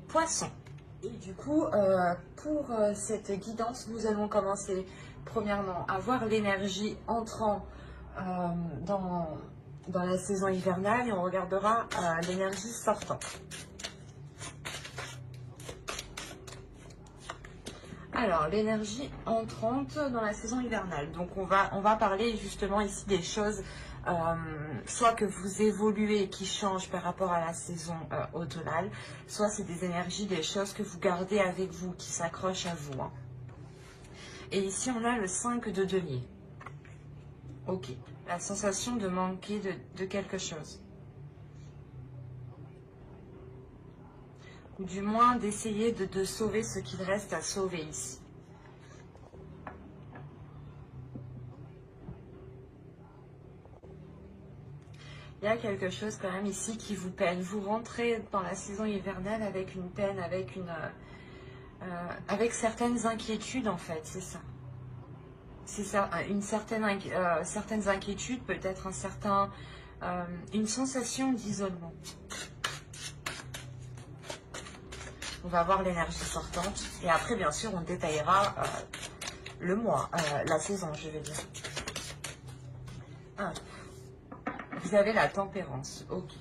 Poisson. Et du coup, pour cette guidance, nous allons commencer premièrement à voir l'énergie entrant dans la saison hivernale et on regardera l'énergie sortant. Alors, l'énergie entrante dans la saison hivernale. Donc, on va parler justement ici des choses, soit que vous évoluez et qui changent par rapport à la saison automnale, soit c'est des énergies, des choses que vous gardez avec vous, qui s'accrochent à vous. Hein. Et ici, on a le 5 de denier. Ok, la sensation de manquer de quelque chose. Ou du moins d'essayer de sauver ce qu'il reste à sauver ici. Il y a quelque chose quand même ici qui vous peine. Vous rentrez dans la saison hivernale avec une peine, avec certaines inquiétudes en fait, c'est ça. C'est ça, certaines inquiétudes, peut-être une sensation d'isolement. On va voir l'énergie sortante et après bien sûr on détaillera le mois, la saison je veux dire. Ah. Vous avez la tempérance, ok.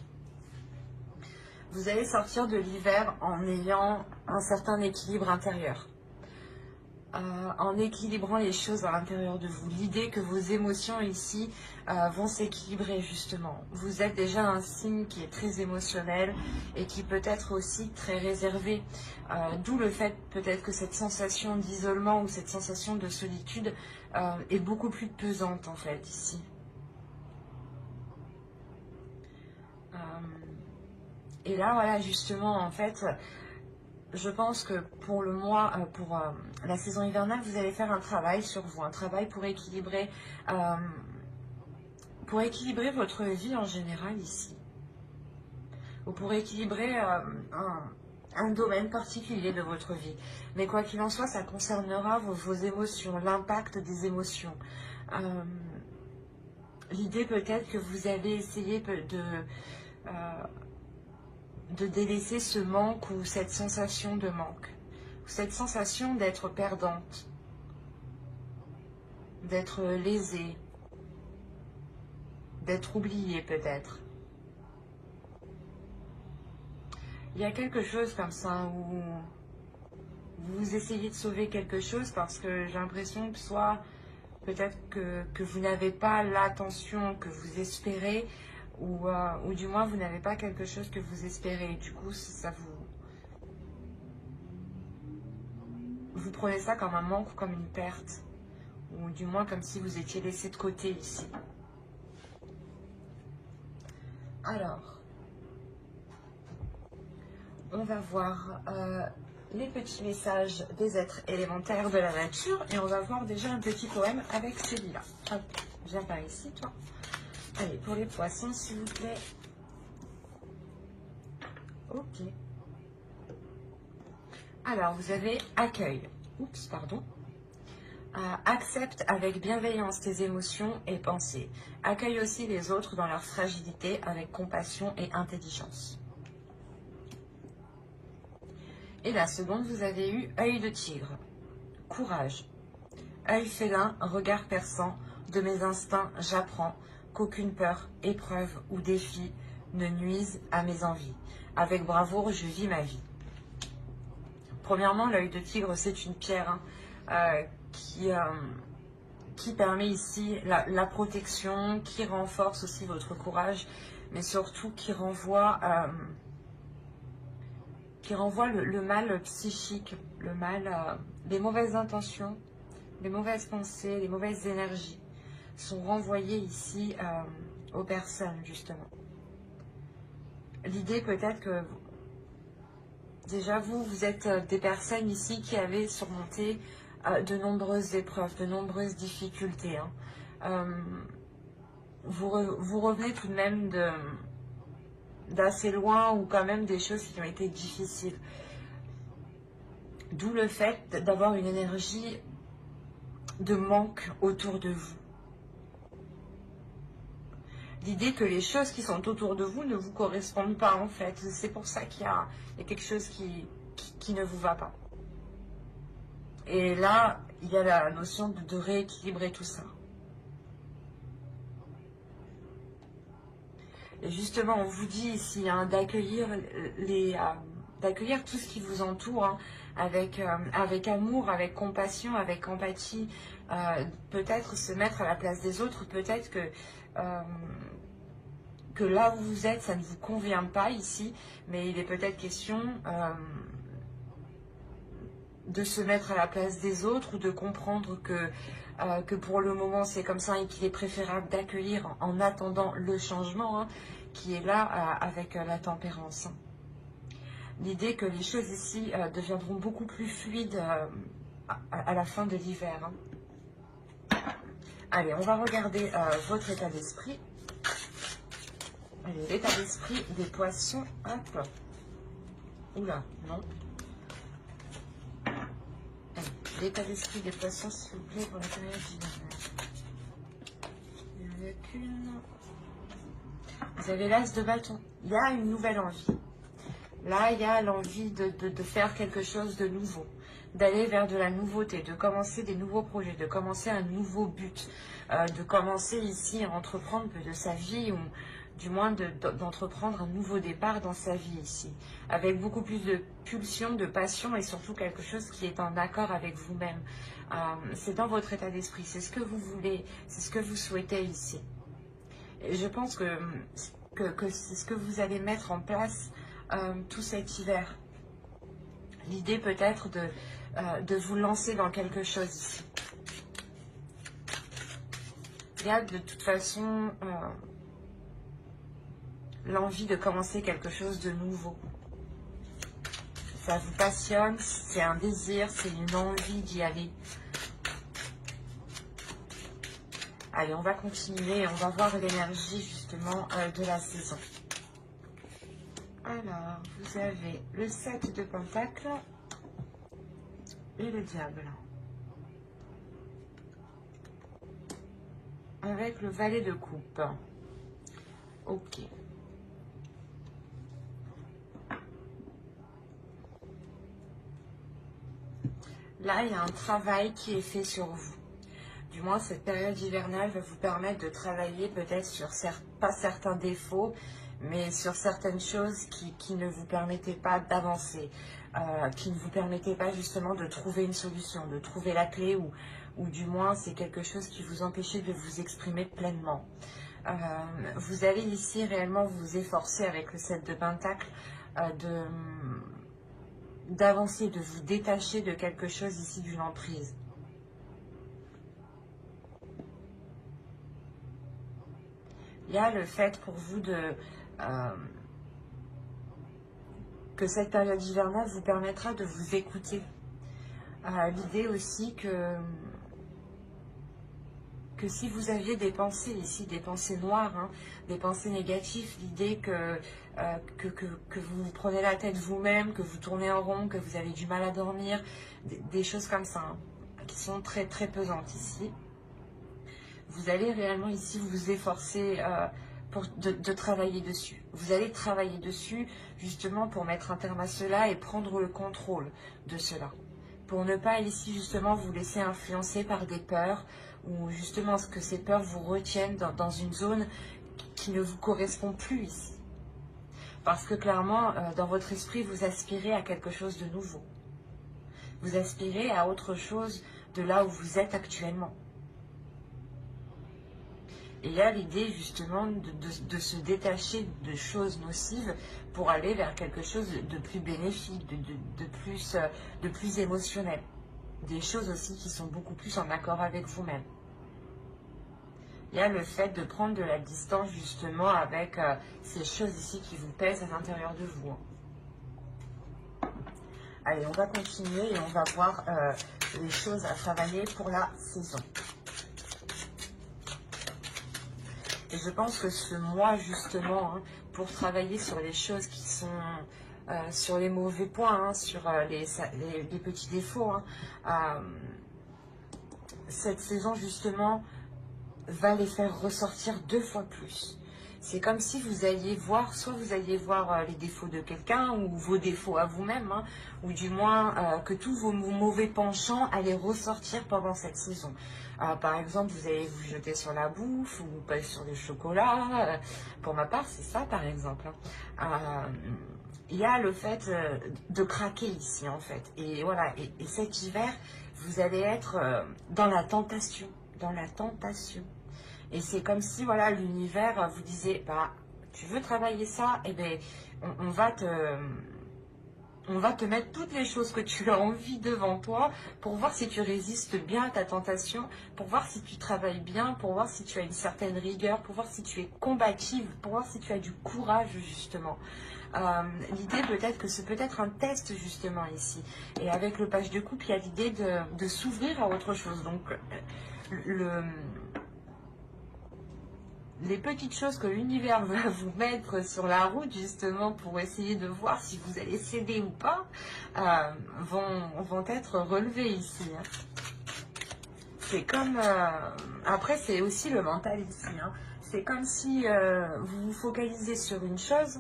Vous allez sortir de l'hiver en ayant un certain équilibre intérieur. En équilibrant les choses à l'intérieur de vous. L'idée que vos émotions ici vont s'équilibrer justement. Vous êtes déjà un signe qui est très émotionnel et qui peut être aussi très réservé. D'où le fait peut-être que cette sensation d'isolement ou cette sensation de solitude est beaucoup plus pesante en fait ici. Et là voilà justement en fait... Je pense que pour le mois, pour la saison hivernale, vous allez faire un travail sur vous, un travail pour équilibrer votre vie en général ici. Ou pour équilibrer un domaine particulier de votre vie. Mais quoi qu'il en soit, ça concernera vos émotions, l'impact des émotions. L'idée peut-être que vous avez essayé de délaisser ce manque ou cette sensation de manque, ou cette sensation d'être perdante, d'être lésée, d'être oubliée peut-être. Il y a quelque chose comme ça où vous essayez de sauver quelque chose parce que j'ai l'impression que soit peut-être que vous n'avez pas l'attention que vous espérez ou du moins vous n'avez pas quelque chose que vous espérez. Du coup, ça vous prenez ça comme un manque ou comme une perte. Ou du moins comme si vous étiez laissé de côté ici. Alors, on va voir les petits messages des êtres élémentaires de la nature et on va voir déjà un petit poème avec celui-là. Hop, viens par ici, toi. Allez, pour les poissons, s'il vous plaît. Ok. Alors, vous avez accueil. Oups, pardon. Accepte avec bienveillance tes émotions et pensées. Accueille aussi les autres dans leur fragilité avec compassion et intelligence. Et la seconde, vous avez eu œil de tigre. Courage. Œil félin, regard perçant, de mes instincts j'apprends qu'aucune peur, épreuve ou défi ne nuise à mes envies. Avec bravoure, je vis ma vie. Premièrement, l'œil de tigre, c'est une pierre qui permet ici la protection, qui renforce aussi votre courage, mais surtout qui renvoie le mal psychique, le mal, les mauvaises intentions, les mauvaises pensées, les mauvaises énergies sont renvoyées ici aux personnes, justement. L'idée peut-être que, déjà vous êtes des personnes ici qui avez surmonté de nombreuses épreuves, de nombreuses difficultés. Hein. Vous revenez tout de même d'assez loin ou quand même des choses qui ont été difficiles. D'où le fait d'avoir une énergie de manque autour de vous. L'idée que les choses qui sont autour de vous ne vous correspondent pas en fait. C'est pour ça qu'il y a quelque chose qui ne vous va pas. Et là, il y a la notion de rééquilibrer tout ça. Et justement, on vous dit ici hein, d'accueillir tout ce qui vous entoure hein, avec amour, avec compassion, avec empathie. Peut-être se mettre à la place des autres, peut-être que là où vous êtes, ça ne vous convient pas ici, mais il est peut-être question de se mettre à la place des autres ou de comprendre que pour le moment c'est comme ça et qu'il est préférable d'accueillir en attendant le changement hein, qui est là avec la tempérance. L'idée que les choses ici deviendront beaucoup plus fluides à la fin de l'hiver. Hein. Allez, on va regarder votre état d'esprit. Allez, l'état d'esprit des poissons. Hop. Oula, non. L'état d'esprit des poissons, s'il vous plaît, pour la période hivernale. Il n'y en a qu'une. Vous avez l'as de bâton. Il y a une nouvelle envie. Là, il y a l'envie de faire quelque chose de nouveau, d'aller vers de la nouveauté, de commencer des nouveaux projets, de commencer un nouveau but, de commencer ici à entreprendre de sa vie ou du moins d'entreprendre un nouveau départ dans sa vie ici, avec beaucoup plus de pulsion, de passion et surtout quelque chose qui est en accord avec vous-même. C'est dans votre état d'esprit, c'est ce que vous voulez, c'est ce que vous souhaitez ici. Et je pense que c'est ce que vous allez mettre en place tout cet hiver. L'idée peut-être de vous lancer dans quelque chose ici. Il y a de toute façon l'envie de commencer quelque chose de nouveau. Ça vous passionne, c'est un désir, c'est une envie d'y aller. Allez, on va continuer et on va voir l'énergie justement de la saison. Alors, vous avez le 7 de Pentacles et le diable. Avec le valet de coupe. Ok. Là, il y a un travail qui est fait sur vous. Du moins, cette période hivernale va vous permettre de travailler peut-être sur, pas certains défauts, mais sur certaines choses qui ne vous permettaient pas d'avancer, qui ne vous permettaient pas justement de trouver une solution, de trouver la clé, ou du moins c'est quelque chose qui vous empêchait de vous exprimer pleinement. Vous allez ici réellement vous efforcer avec le 7 de Pentacle d'avancer, de vous détacher de quelque chose ici d'une emprise. Il y a le fait pour vous que cette période hivernale vous permettra de vous écouter. L'idée aussi que si vous aviez des pensées ici, des pensées noires, hein, des pensées négatives, l'idée que vous vous prenez la tête vous-même, que vous tournez en rond, que vous avez du mal à dormir, des choses comme ça, hein, qui sont très très pesantes ici. Vous allez réellement ici vous efforcer de travailler dessus. Vous allez travailler dessus justement pour mettre un terme à cela et prendre le contrôle de cela. Pour ne pas ici justement vous laisser influencer par des peurs ou justement que ces peurs vous retiennent dans une zone qui ne vous correspond plus ici. Parce que clairement, dans votre esprit, vous aspirez à quelque chose de nouveau. Vous aspirez à autre chose de là où vous êtes actuellement. Et il y a l'idée justement de se détacher de choses nocives pour aller vers quelque chose de plus bénéfique, de plus émotionnel. Des choses aussi qui sont beaucoup plus en accord avec vous-même. Il y a le fait de prendre de la distance justement avec ces choses ici qui vous pèsent à l'intérieur de vous. Allez, on va continuer et on va voir les choses à travailler pour la saison. Et je pense que ce mois, justement, hein, pour travailler sur les choses qui sont sur les mauvais points, hein, sur les petits défauts, hein, cette saison, justement, va les faire ressortir 2 fois plus. C'est comme si vous alliez voir, soit vous alliez voir les défauts de quelqu'un ou vos défauts à vous-même, hein, ou du moins que tous vos mauvais penchants allaient ressortir pendant cette saison. Par exemple, vous allez vous jeter sur la bouffe ou pas sur le chocolat. Pour ma part, c'est ça par exemple. Il y a le fait de craquer ici en fait. Et voilà, et cet hiver, vous allez être dans la tentation, dans la tentation. Et c'est comme si, voilà, l'univers vous disait, bah, tu veux travailler ça, eh ben, on va te mettre toutes les choses que tu as envie devant toi pour voir si tu résistes bien à ta tentation, pour voir si tu travailles bien, pour voir si tu as une certaine rigueur, pour voir si tu es combative, pour voir si tu as du courage, justement. L'idée peut-être que c'est peut-être un test justement ici. Et avec le page de coupe, il y a l'idée de s'ouvrir à autre chose. Donc, les petites choses que l'univers va vous mettre sur la route justement pour essayer de voir si vous allez céder ou pas vont être relevées ici. Hein. C'est comme... après, c'est aussi le mental ici. Hein. C'est comme si vous vous focalisez sur une chose,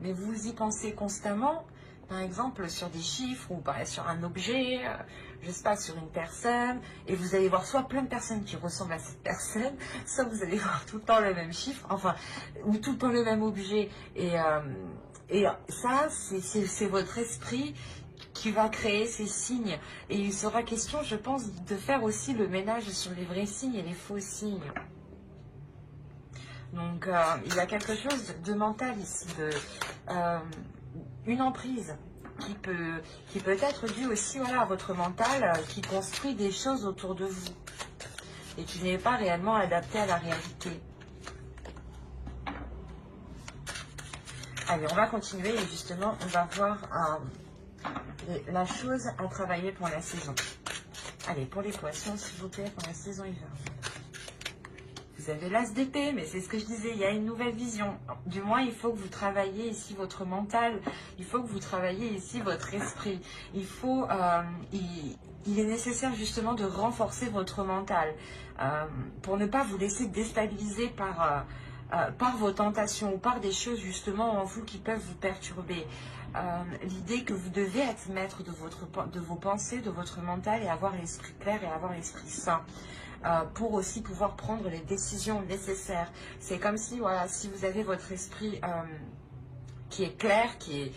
mais vous y pensez constamment. Par exemple, sur des chiffres ou sur un objet, je sais pas, sur une personne, et vous allez voir soit plein de personnes qui ressemblent à cette personne, soit vous allez voir tout le temps le même chiffre, enfin, ou tout le temps le même objet. Et ça, c'est votre esprit qui va créer ces signes. Et il sera question, je pense, de faire aussi le ménage sur les vrais signes et les faux signes. Donc, il y a quelque chose de mental ici, une emprise qui peut être due aussi voilà, à votre mental qui construit des choses autour de vous et qui n'est pas réellement adapté à la réalité. Allez, on va continuer et justement, on va voir la chose à travailler pour la saison. Allez, pour les poissons, s'il vous plaît, pour la saison hiver. Vous avez l'as d'épée, mais c'est ce que je disais, il y a une nouvelle vision. Du moins, il faut que vous travailliez ici votre mental, il faut que vous travailliez ici votre esprit. Il est nécessaire justement de renforcer votre mental pour ne pas vous laisser déstabiliser par vos tentations ou par des choses justement en vous qui peuvent vous perturber. L'idée que vous devez être maître de vos pensées, de votre mental et avoir l'esprit clair et avoir l'esprit sain. Pour aussi pouvoir prendre les décisions nécessaires. C'est comme si, voilà, si vous avez votre esprit qui est clair, qui est...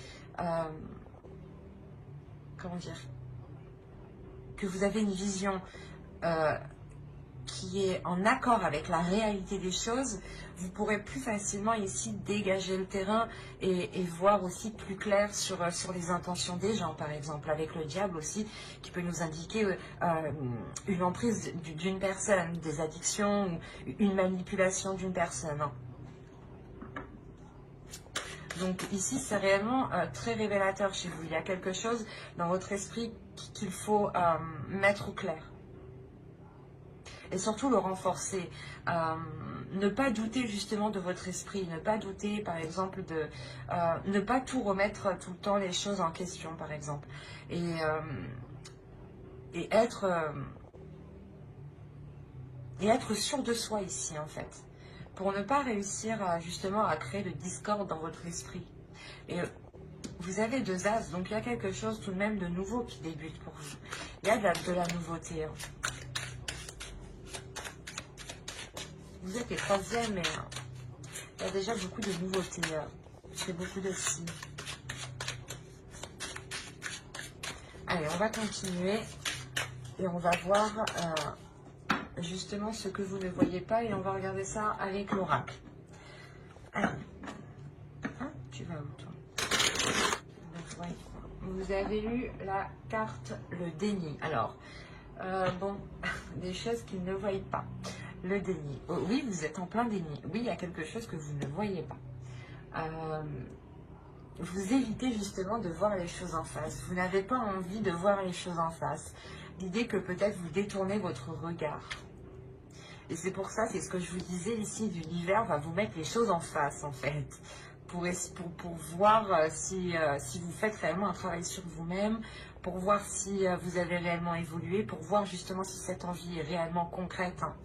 comment dire, que vous avez une vision qui est en accord avec la réalité des choses, vous pourrez plus facilement ici dégager le terrain et voir aussi plus clair sur les intentions des gens, par exemple, avec le diable aussi, qui peut nous indiquer une emprise d'une personne, des addictions, ou une manipulation d'une personne. Donc ici, c'est réellement très révélateur chez vous. Il y a quelque chose dans votre esprit qu'il faut mettre au clair. Et surtout le renforcer. Ne pas douter justement de votre esprit, ne pas douter par exemple ne pas tout remettre tout le temps les choses en question par exemple. Et être sûr de soi ici en fait. Pour ne pas réussir justement à créer de discorde dans votre esprit. Et vous avez 2 as, donc il y a quelque chose tout de même de nouveau qui débute pour vous. Il y a de la nouveauté. Hein. Vous êtes les 3e, mais il y a déjà beaucoup de nouveautés. C'est beaucoup de signes. Allez, on va continuer et on va voir justement ce que vous ne voyez pas et on va regarder ça avec l'oracle. Alors, hein, tu vas où toi? Vous avez eu la carte le déni. Alors, bon, des choses qu'ils ne voient pas. Le déni. Oh, oui, vous êtes en plein déni. Oui, il y a quelque chose que vous ne voyez pas. Vous évitez justement de voir les choses en face. Vous n'avez pas envie de voir les choses en face. L'idée que peut-être vous détournez votre regard. Et c'est pour ça, c'est ce que je vous disais ici, l'univers va vous mettre les choses en face en fait. Pour voir si vous faites réellement un travail sur vous-même, pour voir si vous avez réellement évolué, pour voir justement si cette envie est réellement concrète. Hein.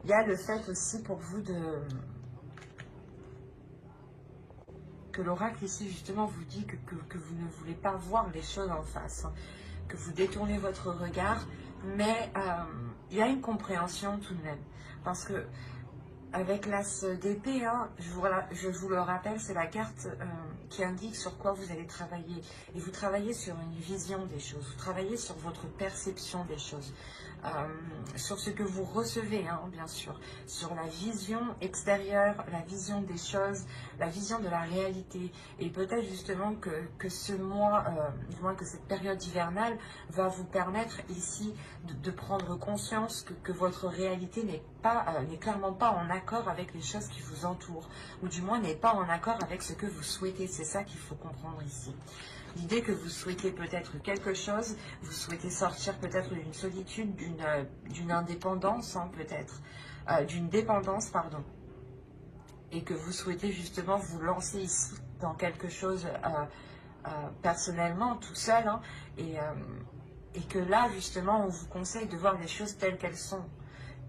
Il y a le fait aussi pour vous que l'oracle ici justement vous dit que vous ne voulez pas voir les choses en face, hein, que vous détournez votre regard, mais il y a une compréhension tout de même. Parce que avec l'as d'épée, hein, je vous le rappelle, c'est la carte qui indique sur quoi vous allez travailler. Et vous travaillez sur une vision des choses, vous travaillez sur votre perception des choses, sur ce que vous recevez, hein, bien sûr, sur la vision extérieure, la vision des choses, la vision de la réalité. Et peut-être justement que ce mois, du moins que cette période hivernale, va vous permettre ici de prendre conscience que votre réalité n'est clairement pas en accord avec les choses qui vous entourent, ou du moins n'est pas en accord avec ce que vous souhaitez. C'est ça qu'il faut comprendre ici. L'idée que vous souhaitez peut-être quelque chose, vous souhaitez sortir peut-être d'une solitude, d'une indépendance, hein, peut-être, d'une dépendance, pardon, et que vous souhaitez justement vous lancer ici dans quelque chose personnellement, tout seul, hein, et que là, justement, on vous conseille de voir les choses telles qu'elles sont,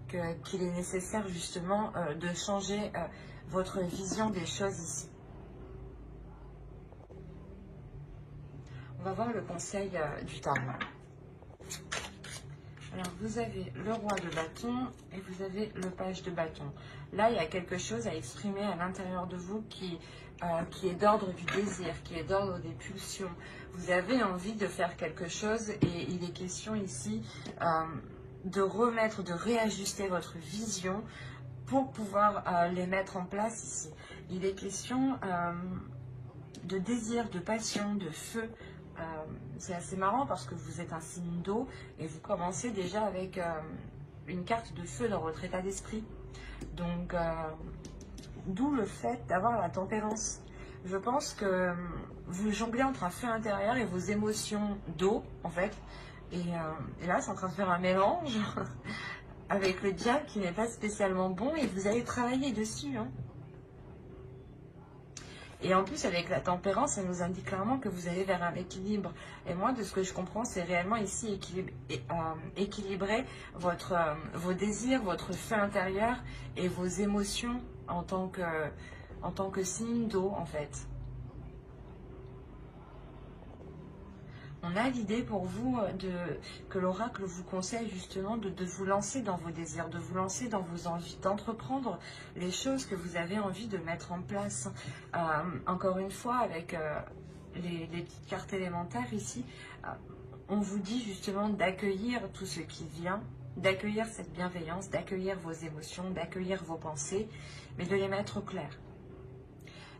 qu'il est nécessaire, justement, de changer votre vision des choses ici. On va voir le conseil du tarot. Alors, vous avez le roi de bâton et vous avez le page de bâton. Là, il y a quelque chose à exprimer à l'intérieur de vous qui est d'ordre du désir, qui est d'ordre des pulsions. Vous avez envie de faire quelque chose et il est question ici de remettre, de réajuster votre vision pour pouvoir les mettre en place ici. Il est question de désir, de passion, de feu. C'est assez marrant parce que vous êtes un signe d'eau et vous commencez déjà avec une carte de feu dans votre état d'esprit. Donc, d'où le fait d'avoir la tempérance. Je pense que vous jonglez entre un feu intérieur et vos émotions d'eau, en fait. Et là, c'est en train de faire un mélange avec le diable qui n'est pas spécialement bon et vous allez travailler dessus, hein. Et en plus, avec la tempérance, ça nous indique clairement que vous allez vers un équilibre. Et moi, de ce que je comprends, c'est réellement ici équilibrer vos désirs, votre feu intérieur et vos émotions en tant que signe d'eau, en fait. On a l'idée pour vous que l'oracle vous conseille justement de vous lancer dans vos désirs, de vous lancer dans vos envies, d'entreprendre les choses que vous avez envie de mettre en place. Encore une fois, avec les petites cartes élémentaires ici, on vous dit justement d'accueillir tout ce qui vient, d'accueillir cette bienveillance, d'accueillir vos émotions, d'accueillir vos pensées, mais de les mettre au clair.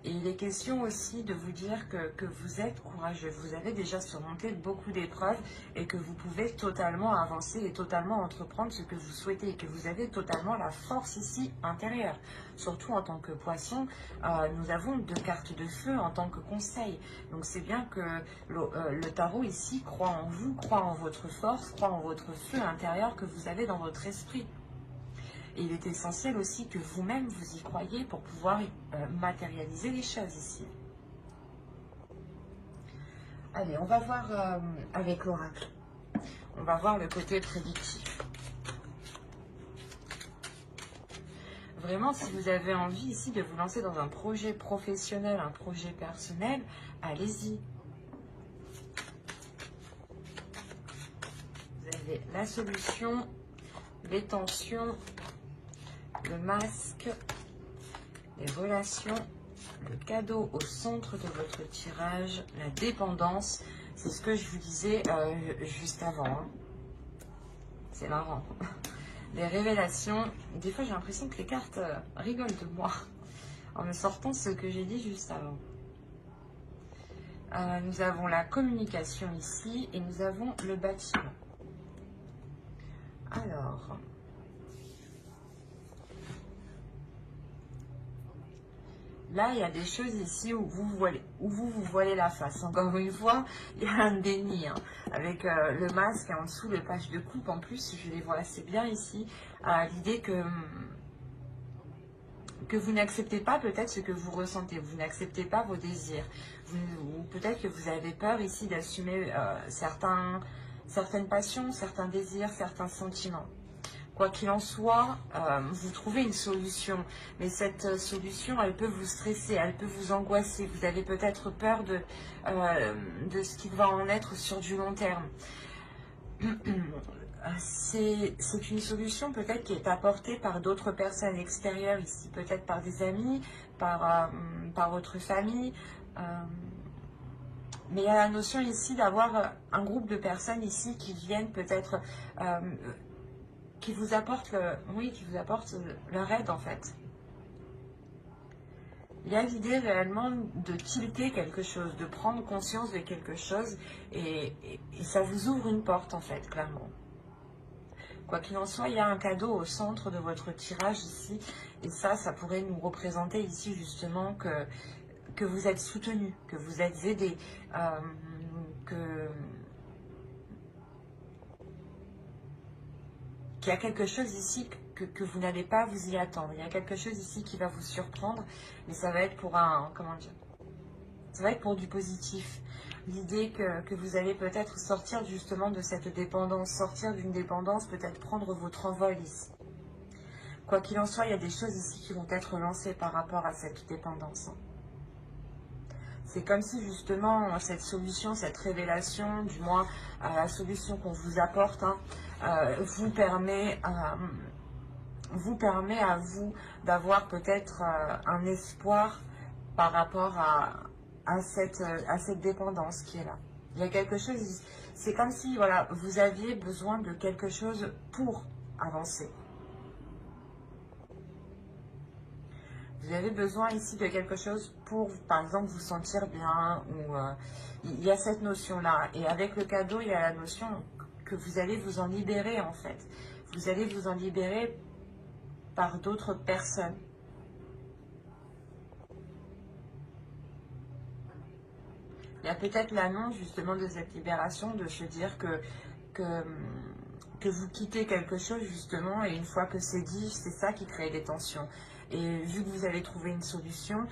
Et il est question aussi de vous dire que vous êtes courageux, vous avez déjà surmonté beaucoup d'épreuves et que vous pouvez totalement avancer et totalement entreprendre ce que vous souhaitez et que vous avez totalement la force ici intérieure. Surtout en tant que poisson, nous avons 2 cartes de feu en tant que conseil. Donc c'est bien que le tarot ici croit en vous, croit en votre force, croit en votre feu intérieur que vous avez dans votre esprit. Et il est essentiel aussi que vous-même vous y croyez pour pouvoir matérialiser les choses ici. Allez, on va voir avec l'oracle. On va voir le côté prédictif. Vraiment, si vous avez envie ici de vous lancer dans un projet professionnel, un projet personnel, allez-y. Vous avez la solution, les tensions, le masque, les relations, le cadeau au centre de votre tirage, la dépendance. C'est ce que je vous disais juste avant. Hein. C'est marrant. Les révélations. Des fois, j'ai l'impression que les cartes rigolent de moi en me sortant ce que j'ai dit juste avant. Nous avons la communication ici et nous avons le bâtiment. Alors... Là, il y a des choses ici où vous vous voilez la face. Encore une fois, il y a un déni. Hein, avec le masque et en dessous, le page de coupe. En plus, je les vois assez bien ici. L'idée que vous n'acceptez pas peut-être ce que vous ressentez. Vous n'acceptez pas vos désirs. Ou peut-être que vous avez peur ici d'assumer certaines passions, certains désirs, certains sentiments. Quoi qu'il en soit, vous trouvez une solution. Mais cette solution, elle peut vous stresser, elle peut vous angoisser. Vous avez peut-être peur de ce qu'il va en être sur du long terme. C'est une solution peut-être qui est apportée par d'autres personnes extérieures ici, peut-être par des amis, par votre famille. Mais il y a la notion ici d'avoir un groupe de personnes ici qui viennent peut-être, qui vous apportent leur aide en fait. Il y a l'idée réellement de tilter quelque chose, de prendre conscience de quelque chose et ça vous ouvre une porte en fait, clairement. Quoi qu'il en soit, il y a un cadeau au centre de votre tirage ici et ça pourrait nous représenter ici justement que vous êtes soutenu, que vous êtes aidé, qu'il y a quelque chose ici que vous n'allez pas vous y attendre. Il y a quelque chose ici qui va vous surprendre, mais ça va être pour ça va être pour du positif. L'idée que vous allez peut-être sortir justement de cette dépendance, sortir d'une dépendance, peut-être prendre votre envol ici. Quoi qu'il en soit, il y a des choses ici qui vont être lancées par rapport à cette dépendance. C'est comme si justement cette solution, cette révélation, du moins la solution qu'on vous apporte, vous permet à vous d'avoir peut-être un espoir par rapport à cette dépendance qui est là. Il y a quelque chose, c'est comme si voilà, vous aviez besoin de quelque chose pour avancer. Vous avez besoin ici de quelque chose pour, par exemple, vous sentir bien. Ou il y a cette notion-là. Et avec le cadeau, il y a la notion que vous allez vous en libérer, en fait. Vous allez vous en libérer par d'autres personnes. Il y a peut-être l'annonce, justement, de cette libération, de se dire que vous quittez quelque chose, justement, et une fois que c'est dit, c'est ça qui crée des tensions. Et vu que vous avez trouvé une solution,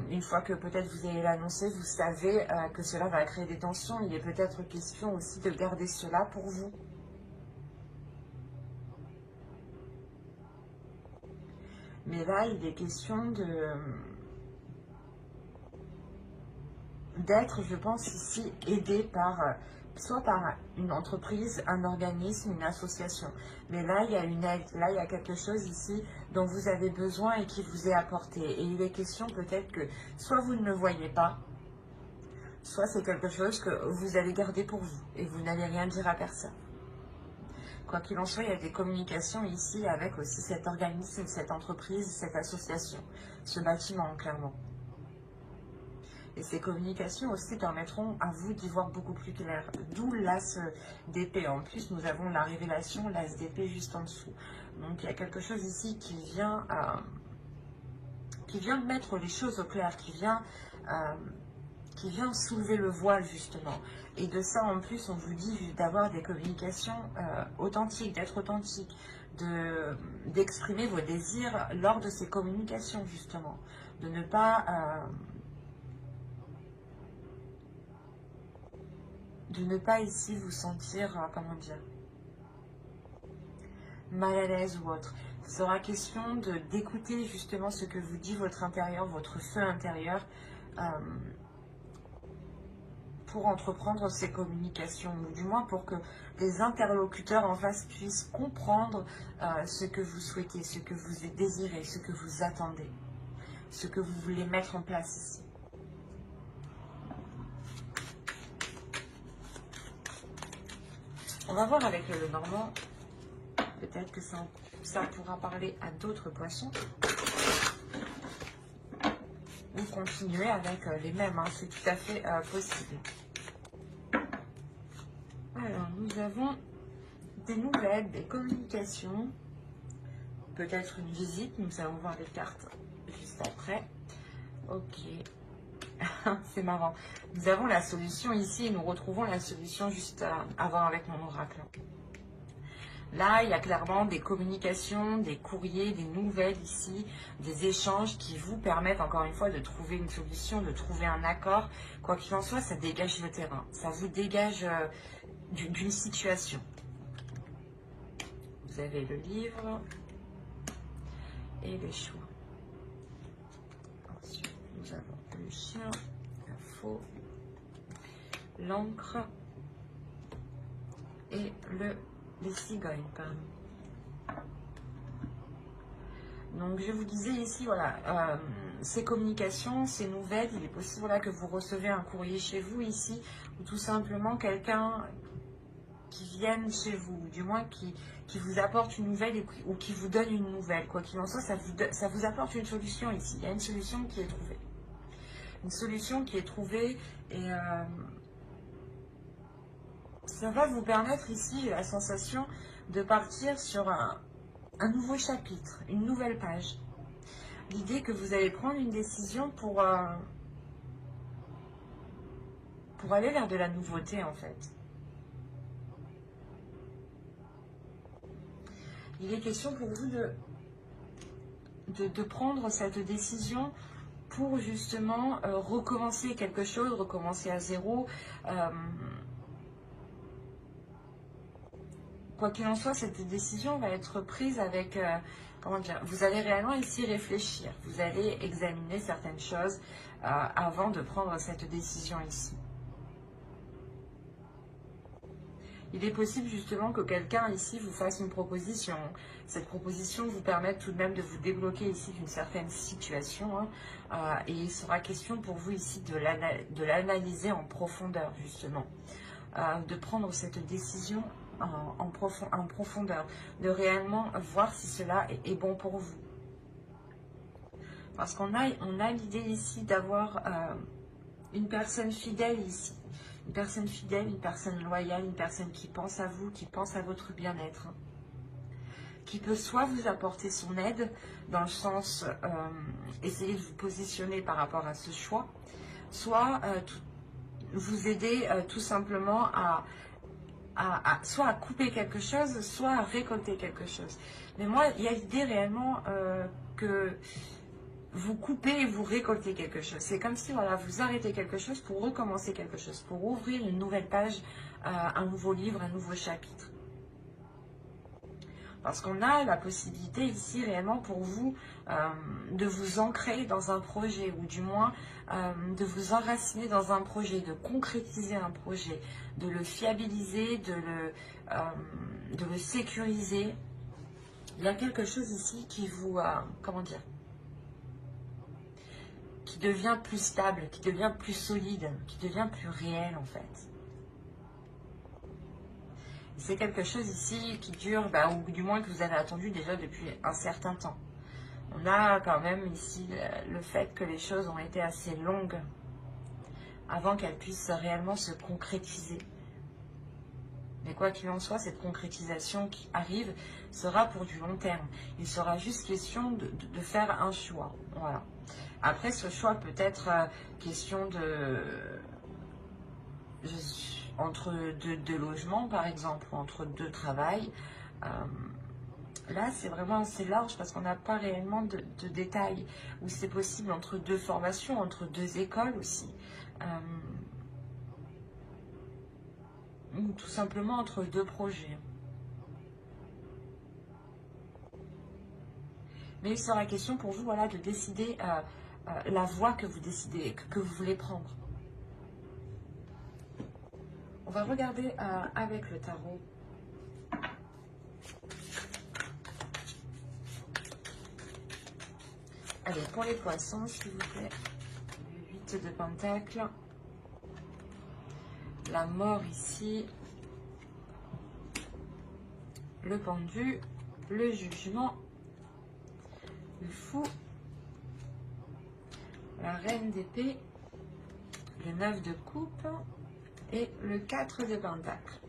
une fois que peut-être vous allez l'annoncer, vous savez que cela va créer des tensions. Il est peut-être question aussi de garder cela pour vous. Mais là, il est question d'être, je pense, ici aidé par soit par une entreprise, un organisme, une association. Mais là, il y a une aide, là, il y a quelque chose ici dont vous avez besoin et qui vous est apporté. Et il est question peut-être que soit vous ne le voyez pas, soit c'est quelque chose que vous allez garder pour vous et vous n'allez rien dire à personne. Quoi qu'il en soit, il y a des communications ici avec aussi cet organisme, cette entreprise, cette association, ce bâtiment, clairement. Et ces communications aussi permettront à vous d'y voir beaucoup plus clair. D'où l'as d'épée. En plus, nous avons la révélation, l'as d'épée juste en dessous. Donc, il y a quelque chose ici qui vient mettre les choses au clair, qui vient soulever le voile, justement. Et de ça, en plus, on vous dit d'avoir des communications authentiques, d'être authentique, d'exprimer vos désirs lors de ces communications, justement. De ne pas ici vous sentir, comment dire, mal à l'aise ou autre. Il sera question d'écouter justement ce que vous dit votre intérieur, votre feu intérieur, pour entreprendre ces communications, ou du moins pour que les interlocuteurs en face puissent comprendre ce que vous souhaitez, ce que vous désirez, ce que vous attendez, ce que vous voulez mettre en place ici. On va voir avec le Lenormand. Peut-être que ça pourra parler à d'autres poissons. Ou continuer avec les mêmes, c'est tout à fait possible. Alors, nous avons des nouvelles, des communications. Peut-être une visite, nous allons voir les cartes juste après. Ok. C'est marrant. Nous avons la solution ici et nous retrouvons la solution juste avant avec mon oracle. Là, il y a clairement des communications, des courriers, des nouvelles ici, des échanges qui vous permettent encore une fois de trouver une solution, de trouver un accord. Quoi qu'il en soit, ça dégage le terrain. Ça vous dégage d'une situation. vous avez le livre et les choix. Ensuite, nous avons le chien, la faux, l'encre et les cigognes, pardon. Donc je vous disais ici, voilà, ces communications, ces nouvelles, il est possible voilà, que vous recevez un courrier chez vous ici, ou tout simplement quelqu'un qui vienne chez vous, ou du moins qui vous apporte une nouvelle ou qui vous donne une nouvelle. Quoi qu'il en soit, ça vous apporte une solution ici. Il y a une solution qui est trouvée. Une solution qui est trouvée et ça va vous permettre ici la sensation de partir sur un nouveau chapitre, une nouvelle page. L'idée que vous allez prendre une décision pour aller vers de la nouveauté en fait. Il est question pour vous de prendre cette décision pour justement recommencer quelque chose, recommencer à zéro. Quoi qu'il en soit, cette décision va être prise avec, comment dire, vous allez réellement ici réfléchir, vous allez examiner certaines choses avant de prendre cette décision ici. Il est possible justement que quelqu'un ici vous fasse une proposition. Cette proposition vous permette tout de même de vous débloquer ici d'une certaine situation. Et il sera question pour vous ici de l'analyser en profondeur justement. De prendre cette décision en profondeur. De réellement voir si cela est bon pour vous. Parce qu'on a l'idée ici d'avoir une personne fidèle ici. Une personne fidèle, une personne loyale, une personne qui pense à vous, qui pense à votre bien-être. Qui peut soit vous apporter son aide, dans le sens essayer de vous positionner par rapport à ce choix, soit vous aider tout simplement soit à couper quelque chose, soit à récolter quelque chose. Mais moi, il y a l'idée réellement que vous coupez et vous récoltez quelque chose. C'est comme si voilà, vous arrêtez quelque chose pour recommencer quelque chose, pour ouvrir une nouvelle page, un nouveau livre, un nouveau chapitre. Parce qu'on a la possibilité ici réellement pour vous de vous ancrer dans un projet, ou du moins de vous enraciner dans un projet, de concrétiser un projet, de le fiabiliser, de le sécuriser. Il y a quelque chose ici qui vous, comment dire, qui devient plus stable, qui devient plus solide, qui devient plus réel en fait. C'est quelque chose ici qui dure, ou du moins que vous avez attendu déjà depuis un certain temps. On a quand même ici le fait que les choses ont été assez longues avant qu'elles puissent réellement se concrétiser. Mais quoi qu'il en soit, cette concrétisation qui arrive sera pour du long terme. Il sera juste question de faire un choix. Voilà. Après, ce choix peut être question entre deux logements, par exemple, ou entre deux travails. Là, c'est vraiment assez large parce qu'on n'a pas réellement de détails. Ou c'est possible entre deux formations, entre deux écoles aussi. Ou tout simplement entre deux projets. Mais il sera question pour vous voilà, de décider la voie que vous décidez, que vous voulez prendre. On va regarder avec le tarot. Allez, pour les poissons, s'il vous plaît. Le 8 de Pentacle. La mort ici. Le pendu. Le jugement. Le fou. La reine d'épée. Le 9 de coupe. Et le 4 de Pentacle.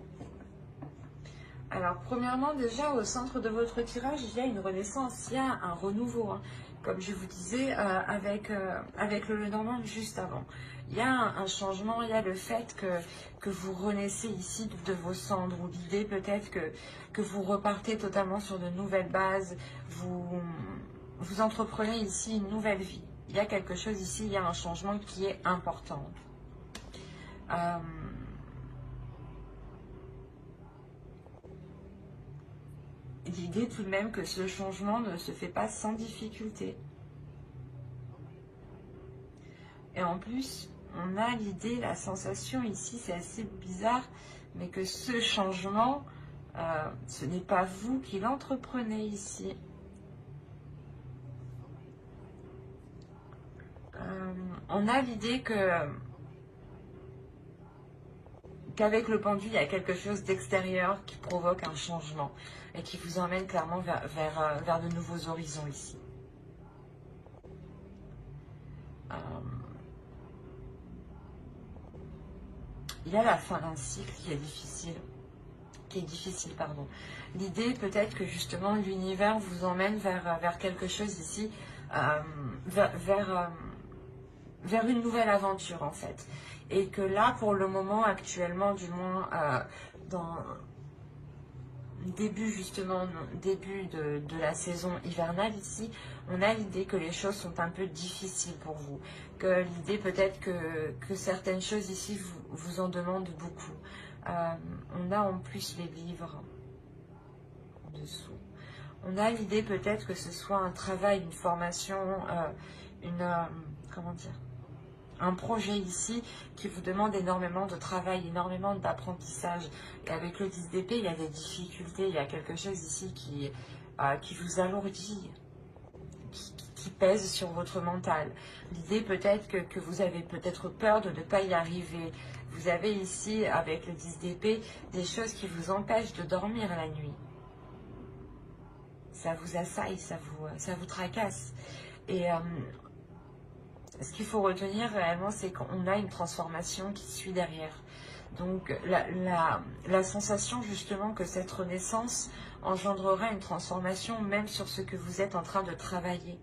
Alors, premièrement, déjà, au centre de votre tirage, il y a une renaissance, il y a un renouveau. Comme je vous disais, avec le Lenormand juste avant. Il y a un changement, il y a le fait que vous renaissez ici de vos cendres, ou l'idée peut-être que vous repartez totalement sur de nouvelles bases, vous entreprenez ici une nouvelle vie. Il y a quelque chose ici, il y a un changement qui est important. l'idée tout de même que ce changement ne se fait pas sans difficulté. Et en plus, on a l'idée, la sensation ici, c'est assez bizarre, mais que ce changement, ce n'est pas vous qui l'entreprenez ici. On a l'idée qu'avec le pendu, il y a quelque chose d'extérieur qui provoque un changement et qui vous emmène clairement vers de nouveaux horizons ici. Il y a la fin d'un cycle qui est difficile. Pardon. L'idée peut-être que justement l'univers vous emmène vers quelque chose ici, vers une nouvelle aventure en fait. Et que là, pour le moment, actuellement, du moins, dans début de la saison hivernale ici, on a l'idée que les choses sont un peu difficiles pour vous. Que l'idée peut-être que certaines choses ici vous en demandent beaucoup. On a en plus les livres en dessous. On a l'idée peut-être que ce soit un travail, une formation, comment dire, un projet ici qui vous demande énormément de travail, énormément d'apprentissage. Et avec le 10 d'épée, il y a des difficultés, il y a quelque chose ici qui vous alourdit, qui pèse sur votre mental. L'idée peut-être que vous avez peut-être peur de ne pas y arriver. Vous avez ici, avec le 10 d'épée, des choses qui vous empêchent de dormir la nuit. Ça vous assaille, ça vous tracasse. Et ce qu'il faut retenir réellement, c'est qu'on a une transformation qui suit derrière. Donc la sensation justement que cette renaissance engendrera une transformation même sur ce que vous êtes en train de travailler,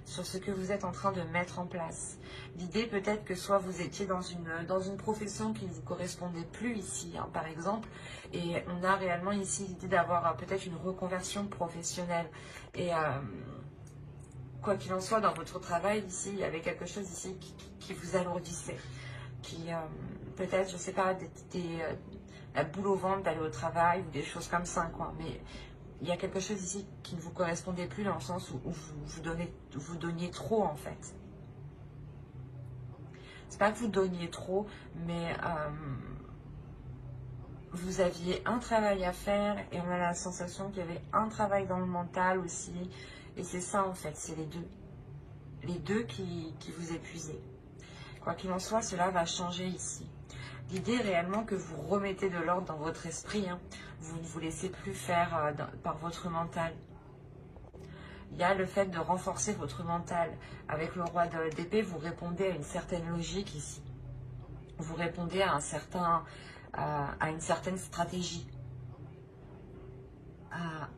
sur ce que vous êtes en train de mettre en place. L'idée peut-être que soit vous étiez dans une profession qui ne vous correspondait plus ici, hein, par exemple, et on a réellement ici l'idée d'avoir peut-être une reconversion professionnelle. Et quoi qu'il en soit, dans votre travail ici, il y avait quelque chose ici qui vous alourdissait, qui peut-être, je ne sais pas, la boule au ventre d'aller au travail ou des choses comme ça, quoi, mais il y a quelque chose ici qui ne vous correspondait plus dans le sens où vous donniez trop en fait. C'est pas que vous donniez trop, mais vous aviez un travail à faire et on a la sensation qu'il y avait un travail dans le mental aussi. Et c'est ça en fait, c'est les deux. Les deux qui vous épuisaient. Quoi qu'il en soit, cela va changer ici. L'idée est réellement que vous remettez de l'ordre dans votre esprit. Hein. Vous ne vous laissez plus faire par votre mental. Il y a le fait de renforcer votre mental. Avec le roi d'épée, vous répondez à une certaine logique ici. Vous répondez à une certaine stratégie. À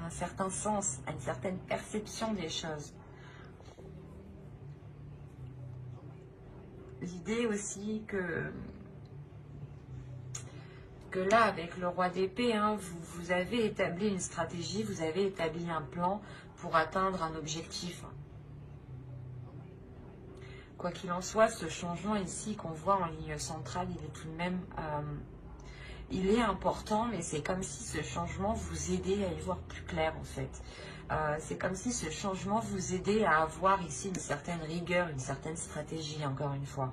un certain sens, à une certaine perception des choses. L'idée aussi que là, avec le roi d'épée, hein, vous avez établi une stratégie, vous avez établi un plan pour atteindre un objectif. Quoi qu'il en soit, ce changement ici qu'on voit en ligne centrale, il est tout de même... il est important, mais c'est comme si ce changement vous aidait à y voir plus clair en fait. C'est comme si ce changement vous aidait à avoir ici une certaine rigueur, une certaine stratégie, encore une fois,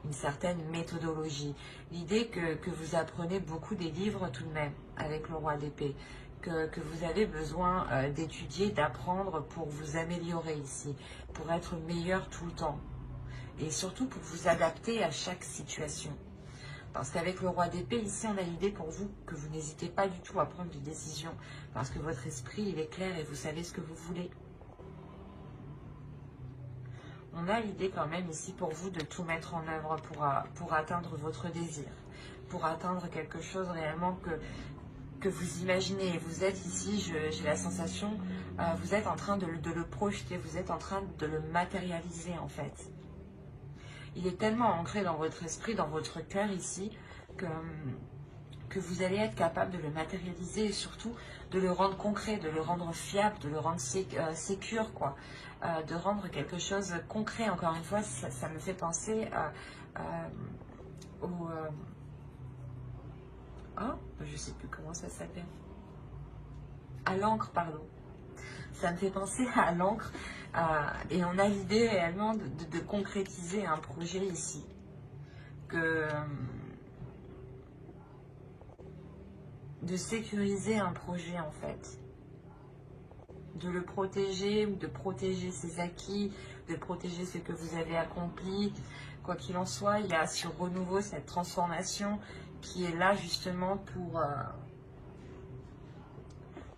une certaine méthodologie. L'idée que vous apprenez beaucoup des livres tout de même, avec le roi d'épée, que vous avez besoin d'étudier, d'apprendre pour vous améliorer ici, pour être meilleur tout le temps, et surtout pour vous adapter à chaque situation. Parce qu'avec le roi d'épée, ici, on a l'idée pour vous que vous n'hésitez pas du tout à prendre des décisions. Parce que votre esprit, il est clair et vous savez ce que vous voulez. On a l'idée quand même ici pour vous de tout mettre en œuvre pour atteindre votre désir. Pour atteindre quelque chose réellement que vous imaginez. Et vous êtes ici, j'ai la sensation, vous êtes en train de le projeter, vous êtes en train de le matérialiser en fait. Il est tellement ancré dans votre esprit, dans votre cœur ici, que vous allez être capable de le matérialiser et surtout de le rendre concret, de le rendre fiable, de le rendre sécure, quoi. De rendre quelque chose concret. Encore une fois, ça me fait penser Ah, je sais plus comment ça s'appelle. À l'encre, pardon. Ça me fait penser à l'encre. Et on a l'idée réellement de concrétiser un projet ici. De sécuriser un projet en fait. De le protéger ou de protéger ses acquis, de protéger ce que vous avez accompli. Quoi qu'il en soit, il y a sur renouveau cette transformation qui est là justement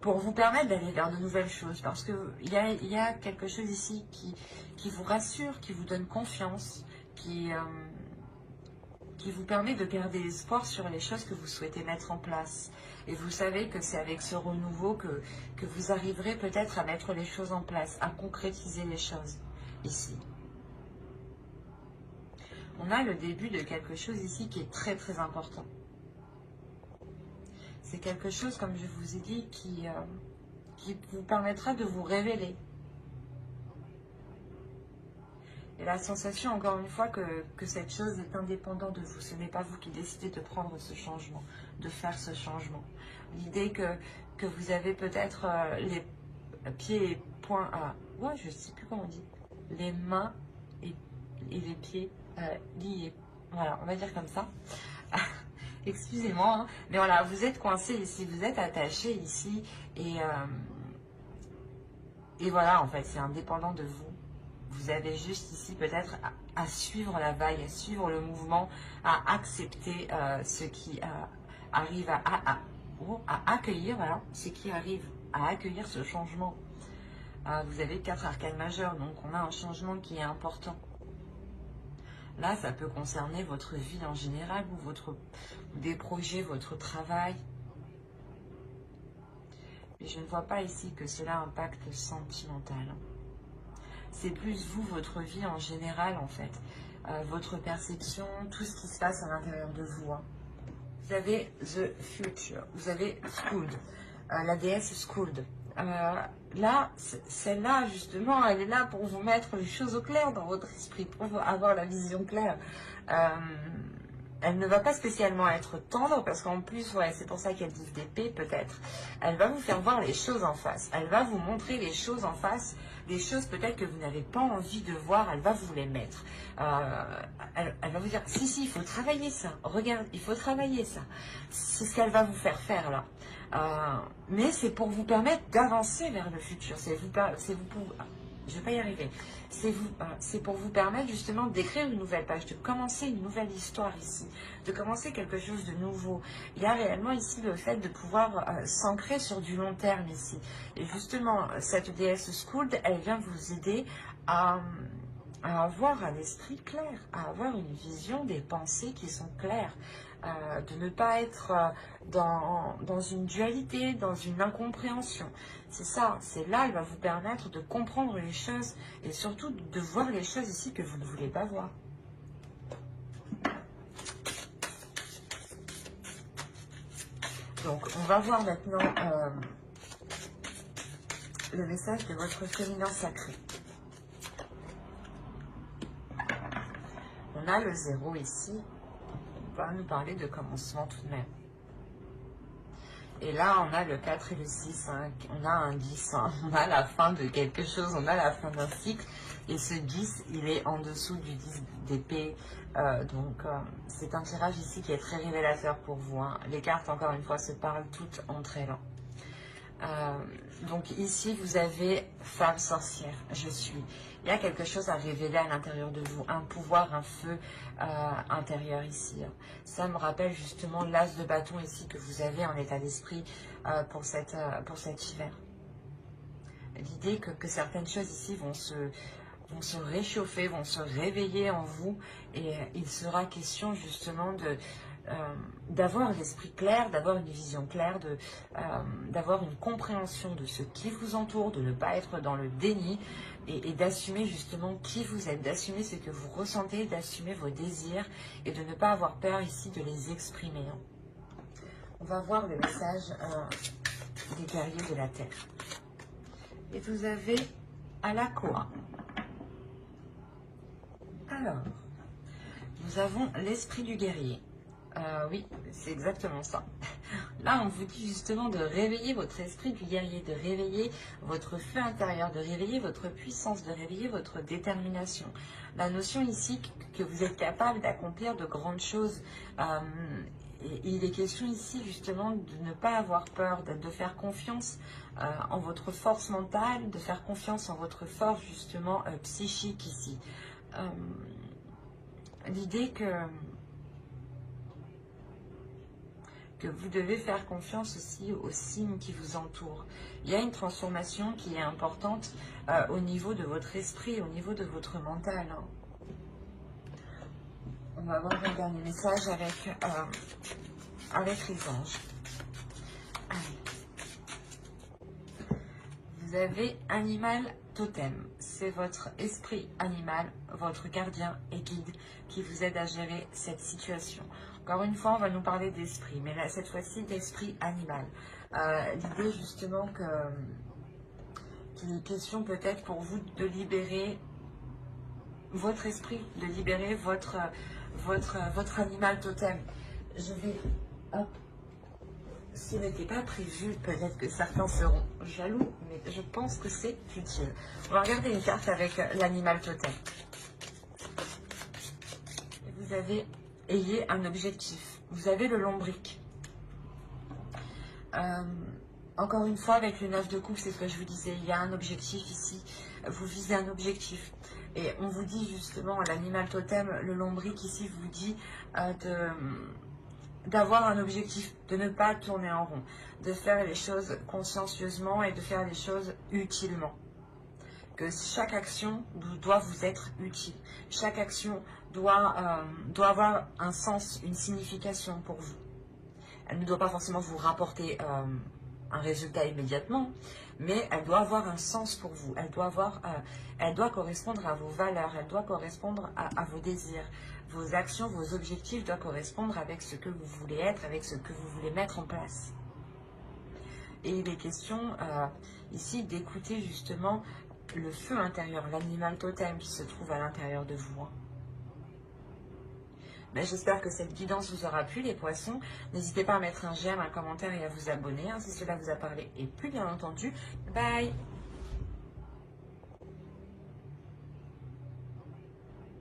pour vous permettre d'aller vers de nouvelles choses. Parce qu'il y a quelque chose ici qui vous rassure, qui vous donne confiance, qui vous permet de garder espoir sur les choses que vous souhaitez mettre en place. Et vous savez que c'est avec ce renouveau que vous arriverez peut-être à mettre les choses en place, à concrétiser les choses ici. On a le début de quelque chose ici qui est très très important. C'est quelque chose, comme je vous ai dit, qui vous permettra de vous révéler. Et la sensation, encore une fois, que cette chose est indépendante de vous. Ce n'est pas vous qui décidez de prendre ce changement, de faire ce changement. L'idée que vous avez peut-être les pieds et poings à... Ouais, je ne sais plus comment on dit. Les mains et les pieds liés. Voilà, on va dire comme ça. Excusez-moi, hein, mais voilà, vous êtes coincé ici, vous êtes attaché ici. Et voilà, en fait, c'est indépendant de vous. Vous avez juste ici peut-être à suivre la vague, à suivre le mouvement, à accepter ce qui arrive à accueillir, voilà, ce qui arrive, à accueillir ce changement. Vous avez 4 arcanes majeures, donc on a un changement qui est important. Là, ça peut concerner votre vie en général, ou des projets, votre travail. Mais je ne vois pas ici que cela impacte sentimental. C'est plus vous, votre vie en général en fait, votre perception, tout ce qui se passe à l'intérieur de vous. Hein. Vous avez The Future, vous avez Skuld, la déesse Skuld. Là, celle-là justement, elle est là pour vous mettre les choses au clair dans votre esprit, pour avoir la vision claire. Elle ne va pas spécialement être tendre, parce qu'en plus, ouais, c'est pour ça qu'elle dit d'épée, peut-être. Elle va vous faire voir les choses en face. Elle va vous montrer les choses en face, des choses peut-être que vous n'avez pas envie de voir, elle va vous les mettre. Elle va vous dire, si, il faut travailler ça. Regarde, il faut travailler ça. C'est ce qu'elle va vous faire là. Mais c'est pour vous permettre d'avancer vers le futur. Je ne vais pas y arriver. C'est pour vous permettre justement d'écrire une nouvelle page, de commencer une nouvelle histoire ici, de commencer quelque chose de nouveau. Il y a réellement ici le fait de pouvoir s'ancrer sur du long terme ici. Et justement, cette déesse Skuld, elle vient vous aider à avoir un esprit clair, à avoir une vision des pensées qui sont claires, de ne pas être dans une dualité, dans une incompréhension. C'est ça, c'est là, elle va vous permettre de comprendre les choses et surtout de voir les choses ici que vous ne voulez pas voir. Donc, on va voir maintenant le message de votre féminin sacré. On a le 0 ici, on va nous parler de commencement tout de même. Et là, on a le 4 et le 6, hein. On a un 10, hein. On a la fin de quelque chose, on a la fin d'un cycle. Et ce 10, il est en dessous du 10 d'épée. Donc, c'est un tirage ici qui est très révélateur pour vous. Hein. Les cartes, encore une fois, se parlent toutes entre elles. Donc ici, vous avez femme sorcière, je suis. Il y a quelque chose à révéler à l'intérieur de vous, un pouvoir, un feu intérieur ici. Ça me rappelle justement l'as de bâton ici que vous avez en état d'esprit pour cet hiver. L'idée que certaines choses ici vont se réchauffer, vont se réveiller en vous et il sera question justement d'avoir l'esprit clair, d'avoir une vision claire, d'avoir une compréhension de ce qui vous entoure, de ne pas être dans le déni et d'assumer justement qui vous êtes, d'assumer ce que vous ressentez, d'assumer vos désirs et de ne pas avoir peur ici de les exprimer. On va voir le message des guerriers de la Terre. Et vous avez Alakoa. Alors, nous avons l'esprit du guerrier. Oui, c'est exactement ça. Là, on vous dit justement de réveiller votre esprit du guerrier, de réveiller votre feu intérieur, de réveiller votre puissance, de réveiller votre détermination. La notion ici que vous êtes capable d'accomplir de grandes choses. Il est question ici justement de ne pas avoir peur, de faire confiance en votre force mentale, de faire confiance en votre force justement psychique ici. L'idée que vous devez faire confiance aussi aux signes qui vous entourent. Il y a une transformation qui est importante au niveau de votre esprit, au niveau de votre mental. Hein. On va voir un dernier message avec les anges. Allez. Vous avez animal totem. C'est votre esprit animal, votre gardien et guide qui vous aide à gérer cette situation. Encore une fois, on va nous parler d'esprit, mais là, cette fois-ci, d'esprit animal. L'idée, justement, qu'il est question peut-être pour vous de libérer votre esprit, de libérer votre animal totem. Je vais... Hop. Ce n'était pas prévu, peut-être que certains seront jaloux, mais je pense que c'est utile. On va regarder une carte avec l'animal totem. Vous ayez un objectif. Vous avez le lombric. Encore une fois, avec le 9 de coupe, c'est ce que je vous disais. Il y a un objectif ici. Vous visez un objectif. Et on vous dit justement, l'animal totem, le lombric ici vous dit d'avoir un objectif, de ne pas tourner en rond, de faire les choses consciencieusement et de faire les choses utilement. Que chaque action doit vous être utile. Chaque action doit avoir un sens, une signification pour vous. Elle ne doit pas forcément vous rapporter un résultat immédiatement, mais elle doit avoir un sens pour vous. Elle doit correspondre à vos valeurs, elle doit correspondre à vos désirs. Vos actions, vos objectifs doivent correspondre avec ce que vous voulez être, avec ce que vous voulez mettre en place. Et il est question ici d'écouter justement le feu intérieur, l'animal totem qui se trouve à l'intérieur de vous. Hein. Mais j'espère que cette guidance vous aura plu, les poissons. N'hésitez pas à mettre un j'aime, un commentaire et à vous abonner hein, si cela vous a parlé. Et plus bien entendu, bye!